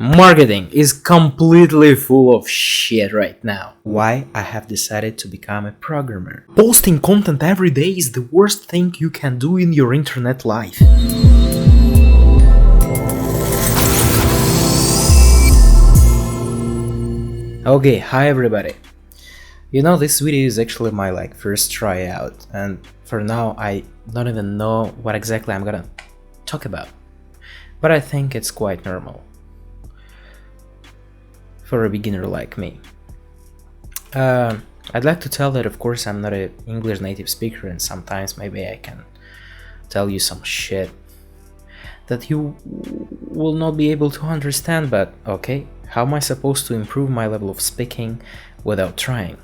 Marketing is completely full of shit right now. Why I have decided to become a programmer. Posting content every day is the worst thing you can do in your internet life. Okay, hi everybody. This video is actually my first tryout, and for now I don't even know what exactly I'm gonna talk about. But I think it's quite normal for a beginner like me. I'd like to tell that of course I'm not an English native speaker, and sometimes maybe I can tell you some shit that you will not be able to understand, but okay, how am I supposed to improve my level of speaking without trying?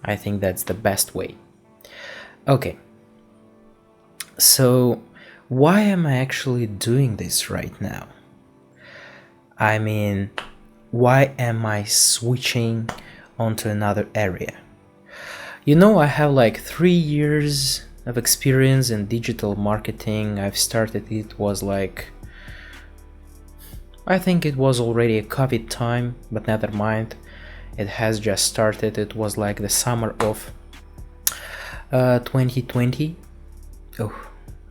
I think that's the best way. Okay, so why am I actually doing this right now? I mean, why am I switching onto another area? I have 3 years of experience in digital marketing. I've started, I think it was already a COVID time, but never mind. It has just started. It was like the summer of 2020. Oh,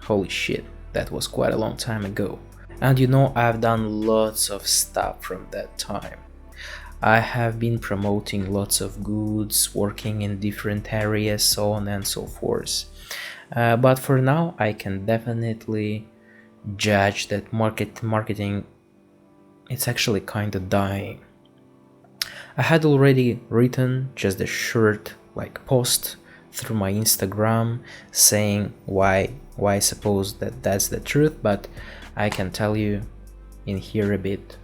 holy shit, that was quite a long time ago. And I've done lots of stuff from that time. I have been promoting lots of goods, working in different areas, so on and so forth. But for now, I can definitely judge that marketing, it's actually kind of dying. I had already written just a short post through my Instagram saying why I suppose that's the truth, but I can tell you in here a bit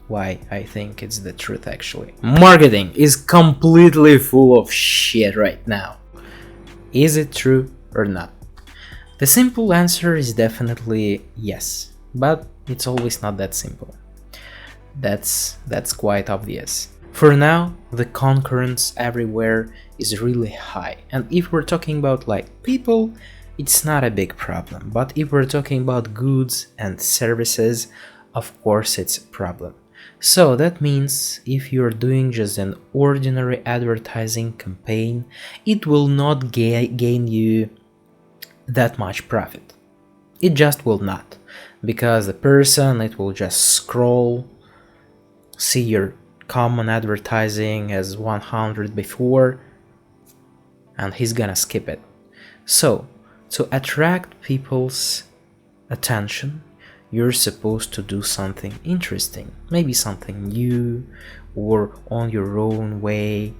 why I think it's the truth actually. Marketing is completely full of shit right now. Is it true or not? The simple answer is definitely yes, but it's always not that simple. That's quite obvious. For now, the concurrence everywhere is really high, and if we're talking about people, it's not a big problem, but if we're talking about goods and services, of course it's a problem. So that means if you're doing just an ordinary advertising campaign, it will not gain you that much profit. It just will not, because the person, it will just scroll, see your common advertising as 100 before, and he's gonna skip it. So to attract people's attention, you're supposed to do something interesting, maybe something new or on your own way.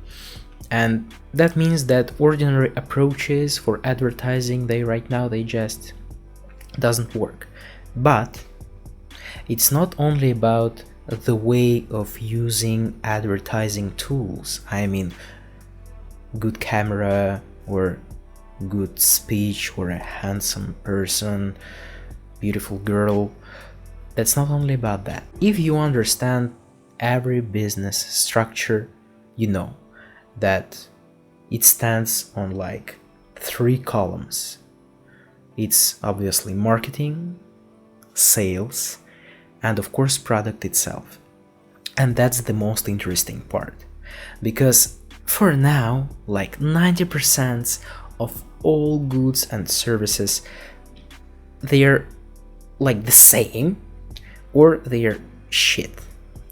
And that means that ordinary approaches for advertising, they just doesn't work. But it's not only about the way of using advertising tools. I mean, good camera or good speech or a handsome person, beautiful girl. That's not only about that. If you understand every business structure, you know that it stands on 3 columns. It's obviously marketing, sales, and of course product itself. And that's the most interesting part, because for now 90% of all goods and services, they're the same or they're shit,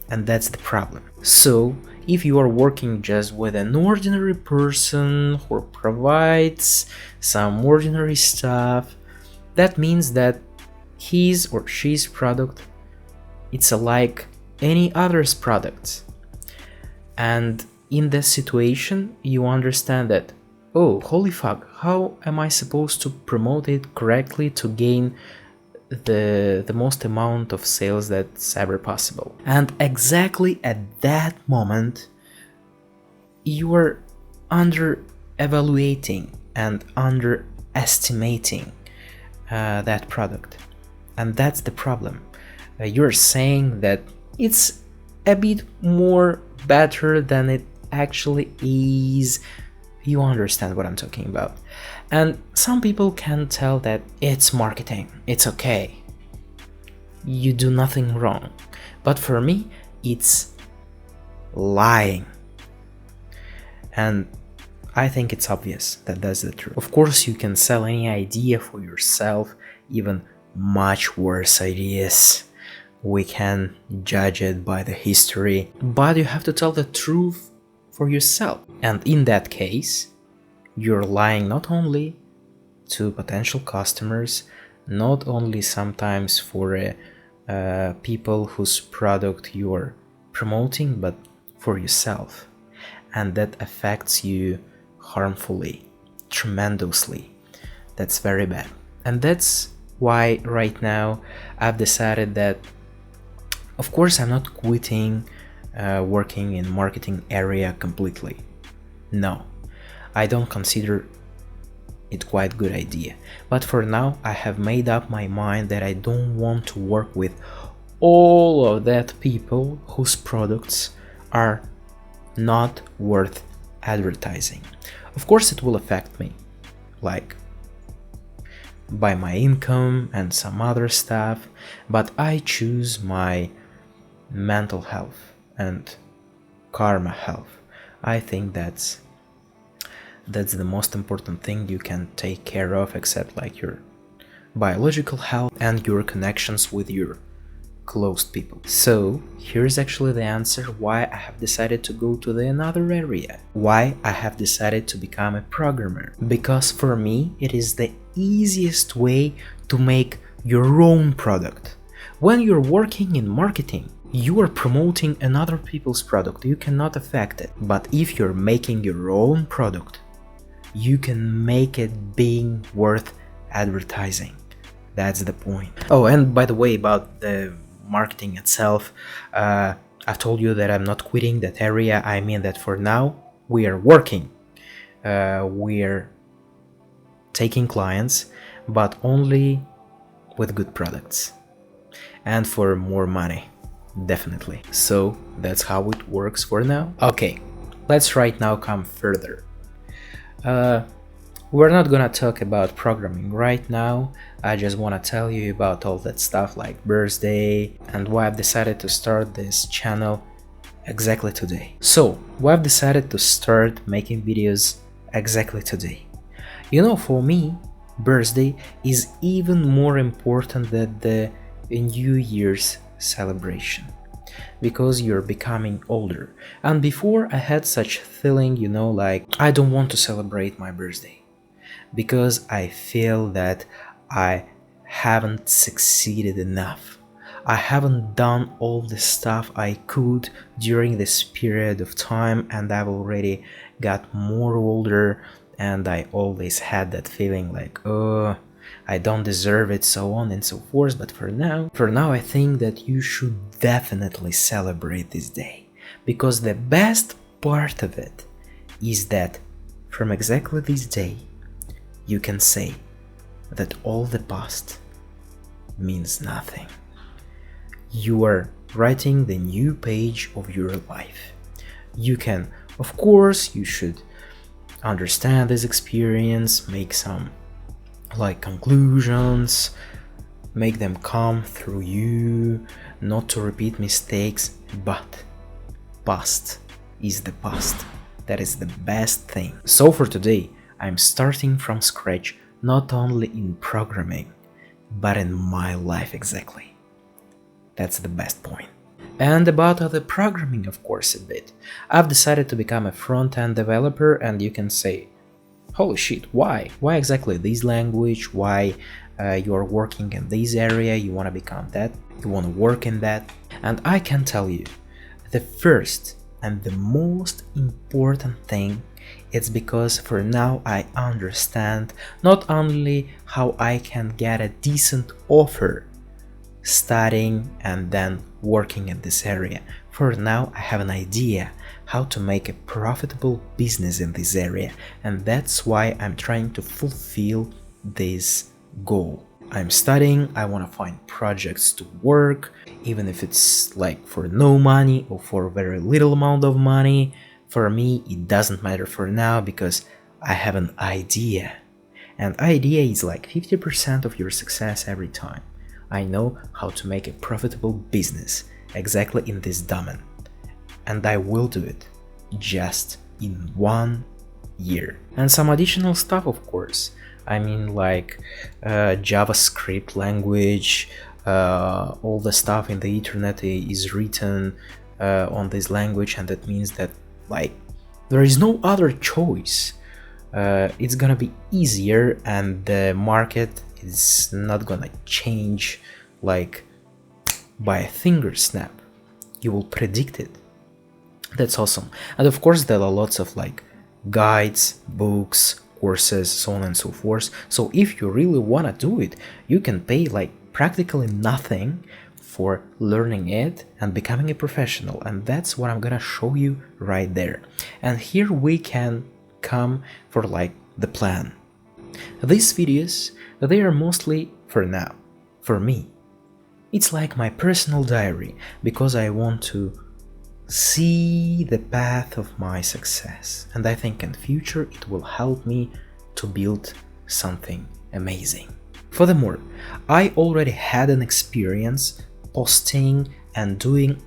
and that's the problem. So if you are working just with an ordinary person who provides some ordinary stuff, that means that his or she's product, it's like any other's product. And in this situation, you understand that, oh, holy fuck, how am I supposed to promote it correctly to gain the most amount of sales that's ever possible? And exactly at that moment, you are under-evaluating and underestimating that product. And that's the problem. You're saying that it's a bit more better than it actually is. You understand what I'm talking about. And some people can tell that it's marketing, it's okay, you do nothing wrong. But for me, it's lying. And I think it's obvious that that's the truth. Of course, you can sell any idea for yourself, even much worse ideas. We can judge it by the history, but you have to tell the truth for yourself. And in that case, you're lying not only to potential customers, not only sometimes for people whose product you're promoting, but for yourself. And that affects you harmfully, tremendously. That's very bad. And that's why right now I've decided that, of course, I'm not quitting working in marketing area completely. No, I don't consider it quite good idea. But for now, I have made up my mind that I don't want to work with all of that people whose products are not worth advertising. Of course, it will affect me, like by my income and some other stuff, but I choose my mental health and karma health. I think that's the most important thing you can take care of, except like your biological health and your connections with your close people. So here's actually the answer why I have decided to go to the another area, why I have decided to become a programmer. Because for me it is the easiest way to make your own product. When you're working in marketing, you are promoting another people's product, you cannot affect it. But if you're making your own product, you can make it being worth advertising. That's the point. Oh, and by the way, about the marketing itself, I've told you that I'm not quitting that area. I mean that for now we are working, we're taking clients, but only with good products and for more money, definitely. So that's how it works for now. Okay, let's right now come further. We're not gonna talk about programming right now. I just wanna tell you about all that stuff like birthday and why I've decided to start this channel exactly today. So, why I've decided to start making videos exactly today. You know, for me, birthday is even more important than the New Year's celebration, because you're becoming older. And before I had such feeling, you know, like I don't want to celebrate my birthday because I feel that I haven't succeeded enough. I haven't done all the stuff I could during this period of time, and I've already got more older, and I always had that feeling like, oh, I don't deserve it, so on and so forth. But for now I think that you should definitely celebrate this day, because the best part of it is that from exactly this day you can say that all the past means nothing. You are writing the new page of your life. You can, of course, you should understand this experience, make some like conclusions, make them come through you, not to repeat mistakes, but past is the past. That is the best thing. So for today, I'm starting from scratch, not only in programming, but in my life exactly. That's the best point. And about other programming, of course, a bit. I've decided to become a front-end developer, and you can say, holy shit, why? Why exactly this language? Why you're working in this area? You want to become that? You want to work in that? And I can tell you, the first and the most important thing, it's because for now I understand not only how I can get a decent offer studying and then working in this area. For now I have an idea how to make a profitable business in this area, and that's why I'm trying to fulfill this goal. I'm studying, I want to find projects to work, even if it's like for no money or for very little amount of money. For me, it doesn't matter for now, because I have an idea. And idea is like 50% of your success every time. I know how to make a profitable business. exactly in this domain. And I will do it just in 1 year. And some additional stuff, of course. I mean, like JavaScript language, all the stuff in the internet is written on this language, and that means that like there is no other choice. It's gonna be easier, and the market is not gonna change like by a finger snap. You will predict it. That's awesome. And of course there are lots of like guides, books, courses, so on and so forth. So if you really want to do it, you can pay like practically nothing for learning it and becoming a professional, and that's what I'm gonna show you right there. And here we can come for like the plan. These videos, they are mostly for now, for me. It's like my personal diary, because I want to see the path of my success, and I think in future it will help me to build something amazing. Furthermore, I already had an experience posting and doing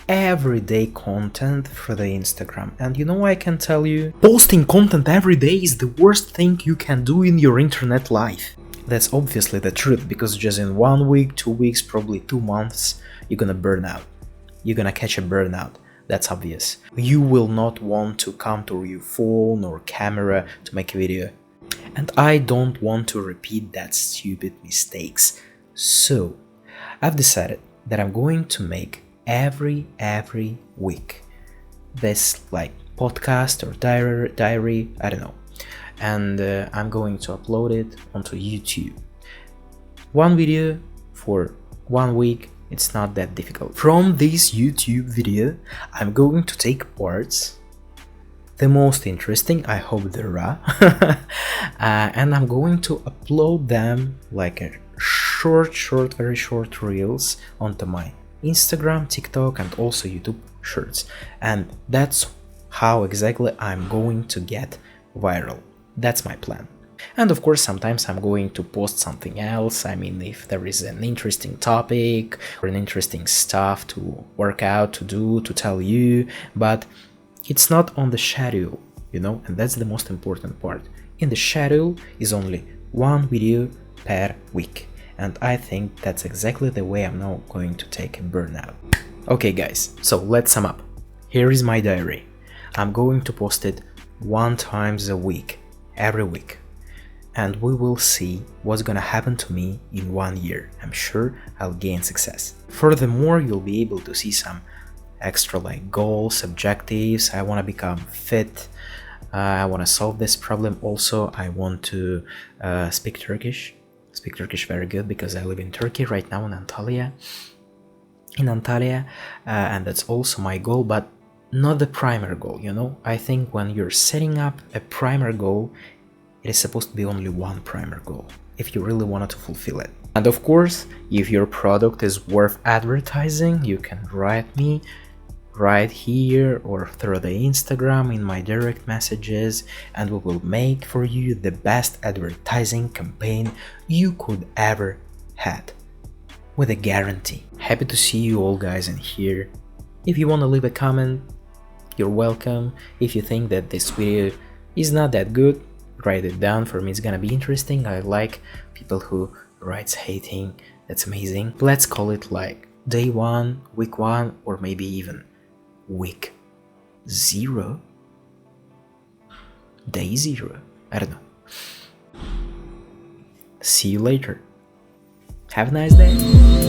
everyday content for the Instagram, and you know, I can tell you, posting content every day is the worst thing you can do in your internet life. That's obviously the truth, because just in 1 week, 2 weeks, probably 2 months, you're gonna burn out. You're gonna catch a burnout. That's obvious. You will not want to come to your phone or camera to make a video. And I don't want to repeat that stupid mistakes. So I've decided that I'm going to make every week this like podcast or diary, I don't know. And I'm going to upload it onto YouTube. 1 video for 1 week. It's not that difficult. From this YouTube video, I'm going to take parts, the most interesting, I hope there are, and I'm going to upload them like a very short reels onto my Instagram, TikTok, and also YouTube shorts. And that's how exactly I'm going to get viral. That's my plan. And of course, sometimes I'm going to post something else. I mean, if there is an interesting topic or an interesting stuff to work out, to do, to tell you, but it's not on the schedule, you know, and that's the most important part. In the schedule is only 1 video per week. And I think that's exactly the way I'm now going to take a burnout. Okay guys, so let's sum up. Here is my diary. I'm going to post it 1 time a week, every week. And we will see what's gonna happen to me in 1 year. I'm sure I'll gain success. Furthermore, you'll be able to see some extra like goals, objectives. I want to become fit. I want to solve this problem. Also, I want to speak Turkish. Speak Turkish very good, because I live in Turkey right now, in Antalya. And that's also my goal, but not the primary goal, you know. I think when you're setting up a primary goal, it is supposed to be only 1 primary goal, if you really wanted to fulfill it. And of course, if your product is worth advertising, you can write me right here or through the Instagram in my direct messages, and we will make for you the best advertising campaign you could ever had, with a guarantee. Happy to see you all guys in here. If you want to leave a comment, you're welcome. If you think that this video is not that good, write it down. For me it's gonna be interesting. I like people who writes hating. That's amazing. Let's call it like day 1, week 1, or maybe even week 0, day 0. I don't know. See you later. Have a nice day.